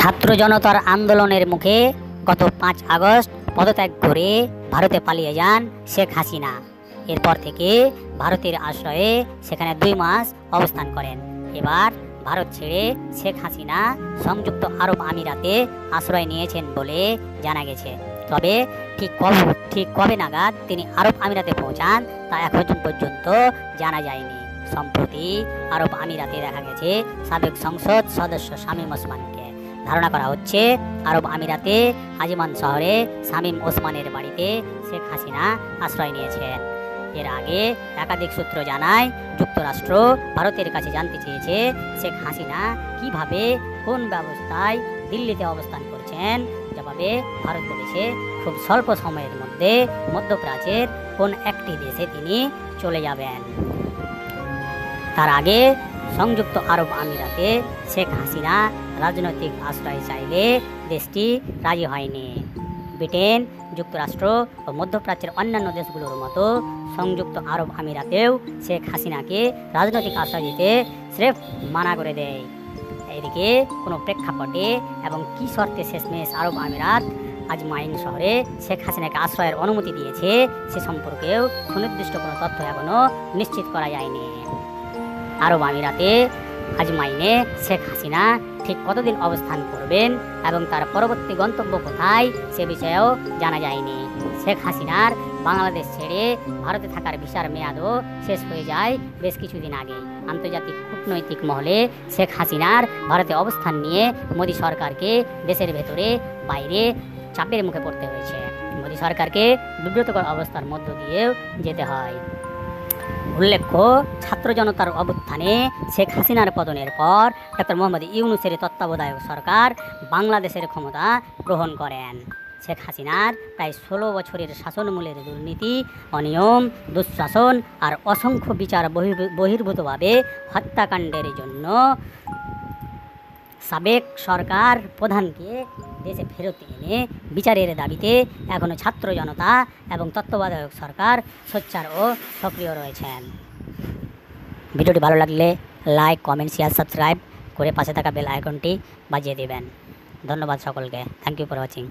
ছাত্র জনতার আন্দোলনের মুখে গত 5 আগস্ট পদত্যাগ করে ভারতে পালিয়ে যান শেখ হাসিনা। এরপর থেকে ভারতের আশ্রয়ে সেখানে 2 মাস অবস্থান করেন। এবার ভারত ছেড়ে শেখ হাসিনা সংযুক্ত আরব আমিরাতে আশ্রয় নিয়েছেন বলে জানা গেছে। তবে ঠিক কবে নাগাদ তিনি আরব আমিরাতে পৌঁছান তা এখন পর্যন্ত জানা যায়নি। সম্প্রতি আরব আমিরাতে দেখা গেছে সাবেক সংসদ সদস্য শামীম ওসমানকে। ধারণা করা হচ্ছে আরব আমিরাতে আজমান শহরে শামীম ওসমানের বাড়িতে শেখ হাসিনা আশ্রয় নিয়েছেন। এর আগে একাধিক সূত্র জানায় যুক্তরাষ্ট্র ভারতের কাছে জানতে চেয়েছে শেখ হাসিনা কিভাবে কোন ব্যবস্থায় দিল্লিতে অবস্থান করছেন। জবাবে ভারত বলেছে খুব স্বল্প সময়ের মধ্যে মধ্যপ্রাচ্যের কোন একটি দেশে তিনি চলে যাবেন। তার আগে সংযুক্ত আরব আমিরাতে শেখ হাসিনা রাজনৈতিক আশ্রয় চাইলে দেশটি রাজি হয়নি। ব্রিটেন, যুক্তরাষ্ট্র ও মধ্যপ্রাচ্যের অন্যান্য দেশগুলোর মতো সংযুক্ত আরব আমিরাতেও শেখ হাসিনাকে রাজনৈতিক আশ্রয় দিতে স্রেফ মানা করে দেয়। এদিকে কোনো প্রেক্ষাপটে এবং কী শর্তে শেষমেশ আরব আমিরাত আজমাইন শহরে শেখ হাসিনাকে আশ্রয়ের অনুমতি দিয়েছে সে সম্পর্কেও সুনির্দিষ্ট কোনো তথ্য এখনও নিশ্চিত করা যায়নি। আরব আমিরাতে আজমাইনে শেখ হাসিনা ঠিক কতদিন অবস্থান করবেন এবং তার পরবর্তী গন্তব্য কোথায় সে বিষয়েও জানা যায়নি। শেখ হাসিনার বাংলাদেশ ছেড়ে ভারতে থাকার ভিসার মেয়াদও শেষ হয়ে যায় বেশ কিছুদিন আগে। আন্তর্জাতিক কূটনৈতিক মহলে শেখ হাসিনার ভারতে অবস্থান নিয়ে মোদী সরকারকে দেশের ভেতরে বাইরে চাপের মুখে পড়তে হয়েছে। মোদী সরকারকে বিব্রতকর অবস্থার মধ্য দিয়েও যেতে হয়। উল্লেখ্য, ছাত্র জনতার অভ্যুত্থানে শেখ হাসিনার পতনের পর ডক্টর মোহাম্মদ ইউনূসের তত্ত্বাবধায়ক সরকার বাংলাদেশের ক্ষমতা গ্রহণ করেন। শেখ হাসিনার প্রায় 16 বছরের শাসনমূলের দুর্নীতি, অনিয়ম, দুঃশাসন আর অসংখ্য বিচার বহির্ভূতভাবে হত্যাকাণ্ডের জন্য সাবেক সরকার প্রধানকে দেশে ফেরত এনে বিচারের দাবিতে এখনও ছাত্র জনতা এবং তত্ত্বাবধায়ক সরকার সোচ্চার ও সক্রিয় রয়েছেন। ভিডিওটি ভালো লাগলে লাইক, কমেন্ট, শেয়ার, সাবস্ক্রাইব করে পাশে থাকা বেল আইকনটি বাজিয়ে দেবেন। ধন্যবাদ সকলকে। Thank you for watching.